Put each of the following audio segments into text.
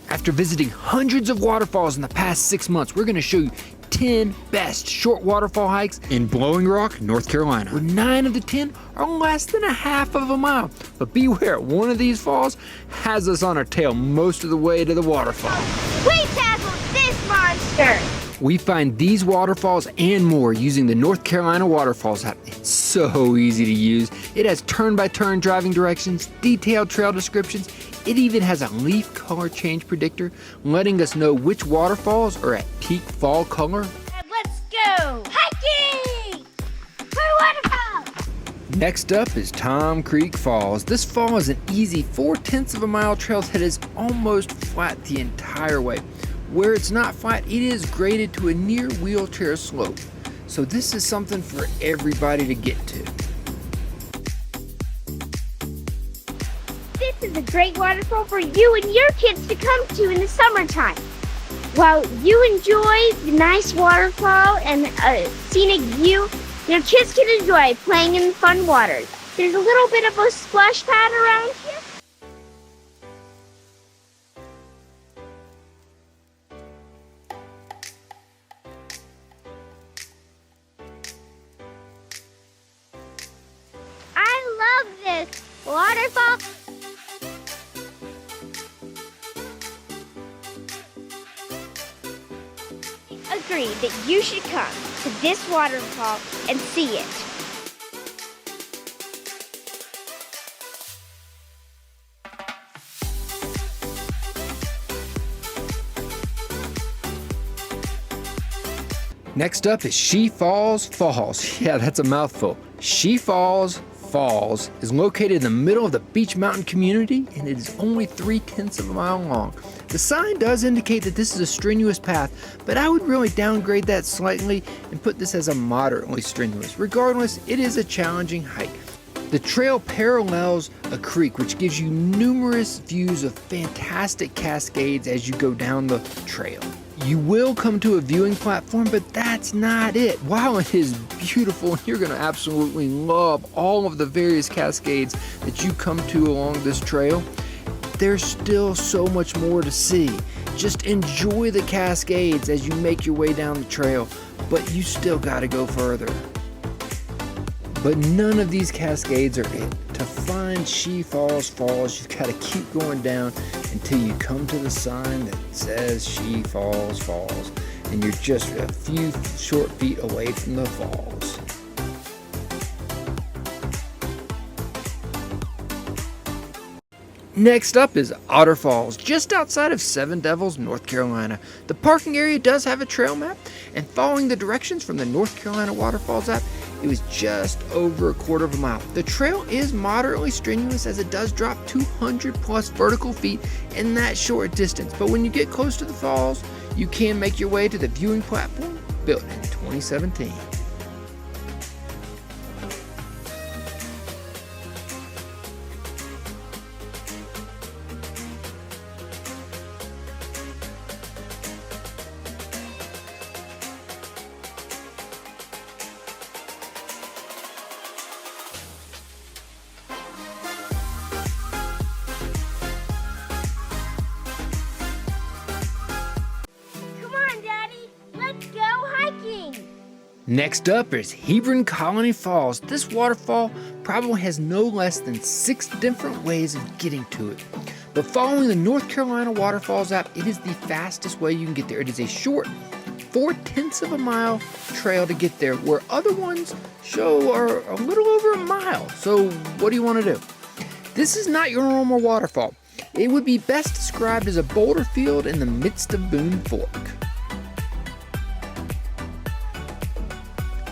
After visiting hundreds of waterfalls in the past 6 months, we're going to show you 10 best short waterfall hikes in Blowing Rock, North Carolina, where 9 of the 10 are less than a half of a mile. But beware, one of these falls has us on our tail most of the way to the waterfall. We tackled this monster! We find these waterfalls and more using the North Carolina Waterfalls app. It's so easy to use. It has turn-by-turn driving directions, detailed trail descriptions. It even has a leaf color change predictor, letting us know which waterfalls are at peak fall color. Let's go! Hiking! For waterfall! Next up is Tom Creek Falls. This fall is an easy 4/10 of a mile trail that is almost flat the entire way. Where it's not flat, it is graded to a near wheelchair slope. So this is something for everybody to get to. This is a great waterfall for you and your kids to come to in the summertime. While you enjoy the nice waterfall and a scenic view, your kids can enjoy playing in fun waters. There's a little bit of a splash pad around here. I love this waterfall. Agree that you should come to this waterfall and see it. Next up is She Falls Falls. Yeah, that's a mouthful. She Falls Falls is located in the middle of the Beach Mountain community, and it is only 3/10 of a mile long. The sign does indicate that this is a strenuous path, but I would really downgrade that slightly and put this as a moderately strenuous. Regardless, it is a challenging hike. The trail parallels a creek, which gives you numerous views of fantastic cascades as you go down the trail. You will come to a viewing platform, but that's not it. While it is beautiful, you're going to absolutely love all of the various cascades that you come to along this trail. There's still so much more to see. Just enjoy the cascades as you make your way down the trail, but you still got to go further. But none of these cascades are it. To find She Falls Falls, you've got to keep going down until you come to the sign that says She Falls Falls, and you're just a few short feet away from the falls. Next up is Otter Falls, just outside of Seven Devils, North Carolina. The parking area does have a trail map, and following the directions from the North Carolina Waterfalls app, it was just over 1/4 of a mile. The trail is moderately strenuous as it does drop 200 plus vertical feet in that short distance, but when you get close to the falls, you can make your way to the viewing platform built in 2017. Next up is Hebron Colony Falls. This waterfall probably has no less than 6 different ways of getting to it. But following the North Carolina Waterfalls app, it is the fastest way you can get there. It is a short 4/10 of a mile trail to get there, where other ones show are a little over a mile. So what do you want to do? This is not your normal waterfall. It would be best described as a boulder field in the midst of Boone Fork.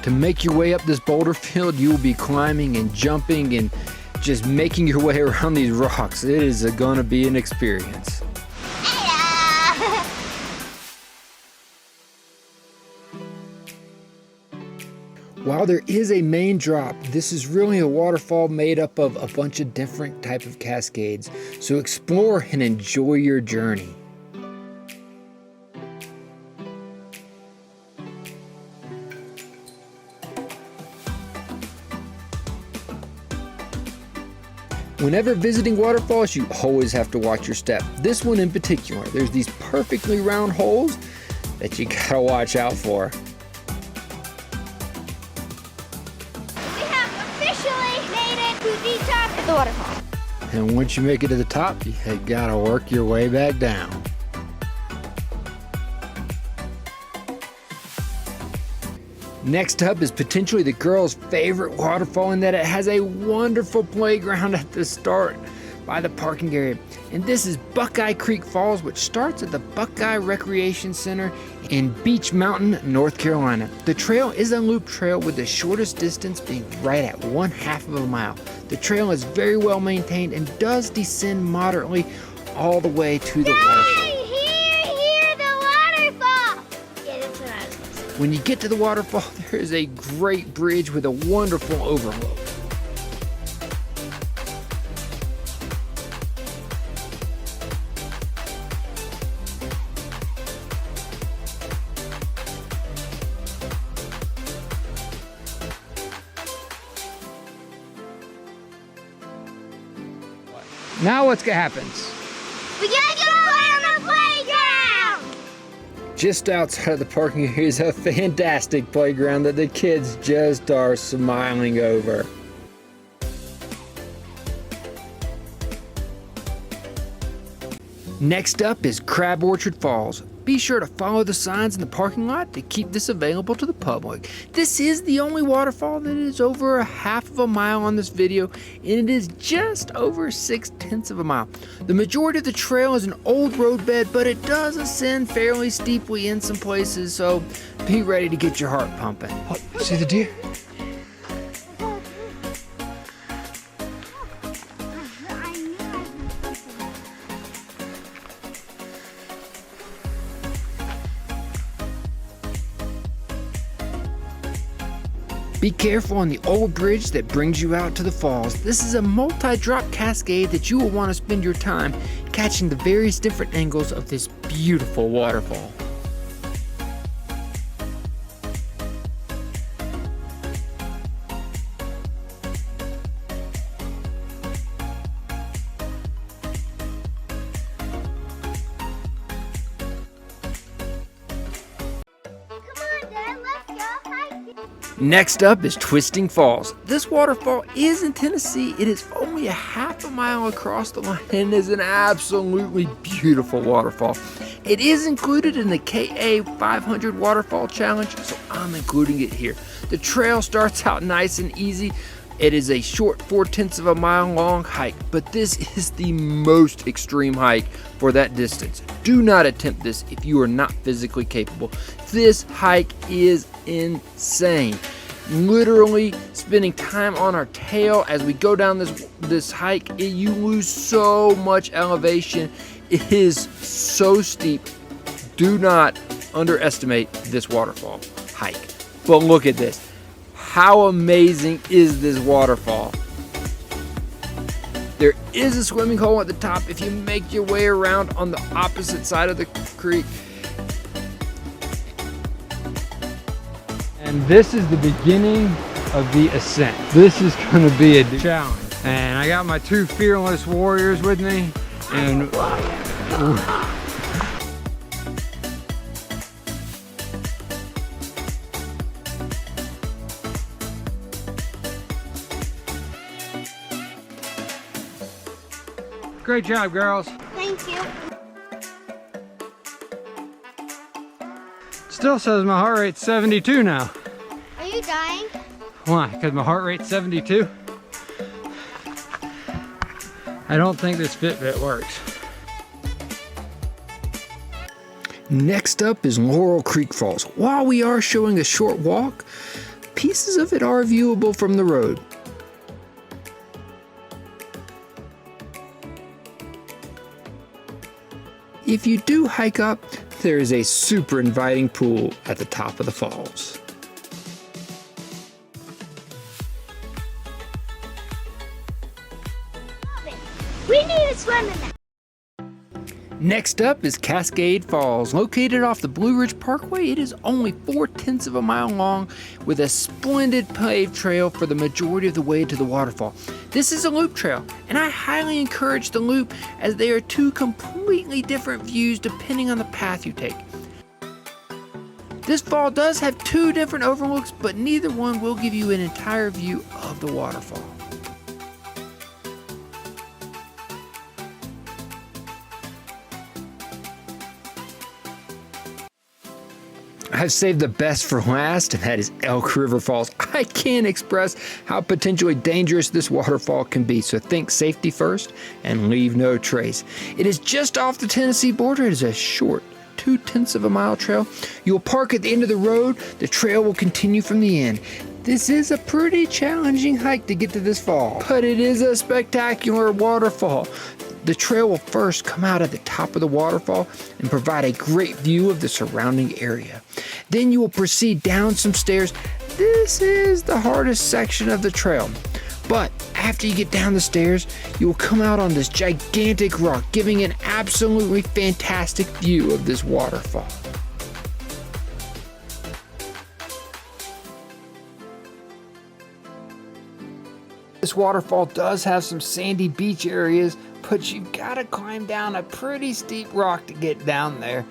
To make your way up this boulder field, you will be climbing and jumping and just making your way around these rocks. It is going to be an experience. While there is a main drop, this is really a waterfall made up of a bunch of different type of cascades. So explore and enjoy your journey. Whenever visiting waterfalls, you always have to watch your step. This one in particular, there's these perfectly round holes that you gotta watch out for. We have officially made it to the top of the waterfall. And once you make it to the top, you gotta work your way back down. Next up is potentially the girls' favorite waterfall in that it has a wonderful playground at the start by the parking area. And this is Buckeye Creek Falls, which starts at the Buckeye Recreation Center in Beach Mountain, North Carolina. The trail is a loop trail with the shortest distance being right at 1/2 of a mile. The trail is very well maintained and does descend moderately all the way to the waterfall. Here, the waterfall! Yeah, that's what I was supposed to say. When you get to the waterfall, there is a great bridge with a wonderful overlook. Now what's gonna happen? We gotta go play on the playground! Just outside of the parking area is a fantastic playground that the kids just are smiling over. Next up is Crab Orchard Falls. Be sure to follow the signs in the parking lot to keep this available to the public. This is the only waterfall that is over 1/2 of a mile on this video, and it is just over 6/10 of a mile. The majority of the trail is an old roadbed, but it does ascend fairly steeply in some places, so be ready to get your heart pumping. Oh, see the deer? Be careful on the old bridge that brings you out to the falls. This is a multi-drop cascade that you will want to spend your time catching the various different angles of this beautiful waterfall. Next up is Twisting Falls. This waterfall is in Tennessee. It is only 1/2 a mile across the line and is an absolutely beautiful waterfall. It is included in the KA 500 Waterfall Challenge, so I'm including it here. The trail starts out nice and easy. It is a short 4/10 of a mile long hike, but this is the most extreme hike for that distance. Do not attempt this if you are not physically capable. This hike is insane. Literally spending time on our tail as we go down this hike, you lose so much elevation. It is so steep. Do not underestimate this waterfall hike. But look at this. How amazing is this waterfall? There is a swimming hole at the top if you make your way around on the opposite side of the creek. And this is the beginning of the ascent. This is gonna be a challenge. And I got my 2 fearless warriors with me. And great job, girls. Thank you. Still says my heart rate's 72 now. Are you dying? Why? Because my heart rate's 72? I don't think this Fitbit works. Next up is Laurel Creek Falls. While we are showing a short walk, pieces of it are viewable from the road. If you do hike up, there is a super inviting pool at the top of the falls. We need to swim in that. Next up is Cascade Falls. Located off the Blue Ridge Parkway, it is only 0.4 of a mile long with a splendid paved trail for the majority of the way to the waterfall. This is a loop trail, and I highly encourage the loop as they are two completely different views depending on the path you take. This fall does have two different overlooks, but neither one will give you an entire view of the waterfall. I've saved the best for last, and that is Elk River Falls. I can't express how potentially dangerous this waterfall can be, so think safety first and leave no trace. It is just off the Tennessee border. It is a short 0.2 of a mile trail. You'll park at the end of the road. The trail will continue from the end. This is a pretty challenging hike to get to this fall, but it is a spectacular waterfall. The trail will first come out at the top of the waterfall and provide a great view of the surrounding area. Then you will proceed down some stairs. This is the hardest section of the trail. But after you get down the stairs, you will come out on this gigantic rock, giving an absolutely fantastic view of this waterfall. This waterfall does have some sandy beach areas, but you've got to climb down a pretty steep rock to get down there.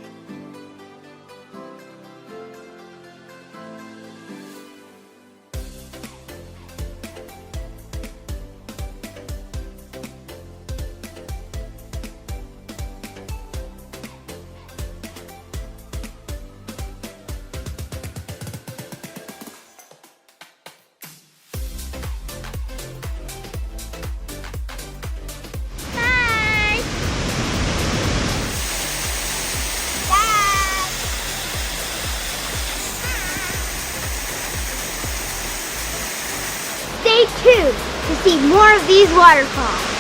Stay tuned to see more of these waterfalls.